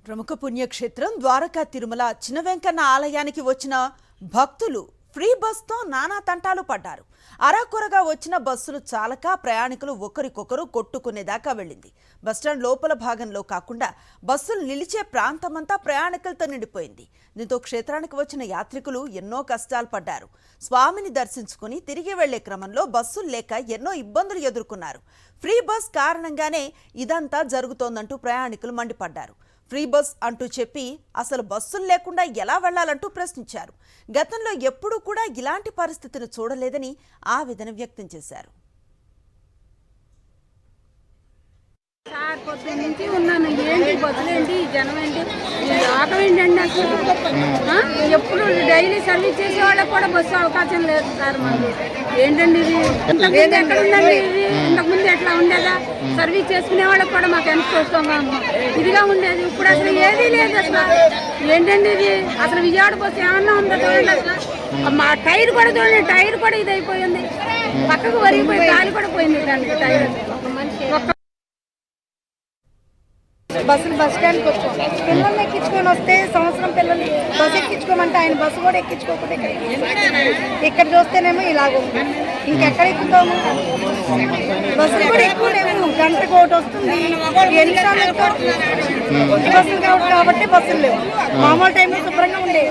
ప్రముఖ పుణ్యక్షేత్రం ద్వారకా తిరుమల చిన్న వెంకన్న ఆలయానికి వచ్చిన భక్తులు ఫ్రీ బస్తో నానా తంటాలు పడ్డారు. అరాకొరగా వచ్చిన బస్సులు చాలక ప్రయాణికులు ఒకరికొకరు కొట్టుకునేదాకా వెళ్ళింది. బస్టాండ్ లోపల భాగంలో కాకుండా బస్సులు నిలిచే ప్రాంతమంతా ప్రయాణికులతో నిండిపోయింది. దీంతో క్షేత్రానికి వచ్చిన యాత్రికులు ఎన్నో కష్టాలు పడ్డారు. స్వామిని దర్శించుకుని తిరిగి వెళ్లే క్రమంలో బస్సులు లేక ఎన్నో ఇబ్బందులు ఎదుర్కొన్నారు. ఫ్రీ బస్ కారణంగానే ఇదంతా జరుగుతోందంటూ ప్రయాణికులు మండిపడ్డారు. ఫ్రీ బస్ అంటూ చెప్పి అసలు బస్సులు లేకుండా ఎలా వెళ్లాలంటూ ప్రశ్నించారు. గతంలో ఎప్పుడూ కూడా ఇలాంటి పరిస్థితిని చూడలేదని ఆవేదన వ్యక్తం చేశారు. సార్ పొద్దున్న నుంచి ఉన్నాను. ఏంటి బస్సులు ఏంటి, జనం ఏంటి, ఆటో ఏంటండి అసలు ఎప్పుడు డైలీ సర్వీస్ చేసే వాళ్ళకి కూడా బస్సు అవకాశం లేదు సార్. మాకు ఏంటండి ఇది ఇంతకుముందు ఎక్కడ ఉందండి? ఇది ఇంతకుముందు ఎట్లా ఉండేదా? సర్వీస్ చేసుకునే వాళ్ళకి కూడా మాకు ఎంత చూస్తాం ఇదిగా ఉండేది. ఇప్పుడు అసలు ఏదీ లేదు అసలు. ఏంటండి ఇది అసలు? విజయవాడ బస్సు ఏమన్నా ఉందో చూడండి. అసలు మా టైర్ కూడా చూడండి, టైర్ కూడా ఇది అయిపోయింది, పక్కకు వరిగిపోయి గాలి కూడా పోయింది దానికి టైర్. బస్సులు బస్ స్టాండ్కి వచ్చాం. పిల్లల్ని ఎక్కించుకొని వస్తే సంవత్సరం పిల్లల్ని బస్సు ఎక్కించుకోమంటే ఆయన బస్సు కూడా ఎక్కించుకోకుండా ఇక్కడ చూస్తేనేమో ఇలాగ ఇంకెక్కడ ఎక్కుతాము? బస్సులు కూడా ఎక్కువ లేవు. గంటకు ఒకటి వస్తుంది, ఎన్నిసార్లు బస్సులు కాబట్టి బస్సులు లేవు. మామూలు టైంలో శుభ్రంగా ఉండేవి.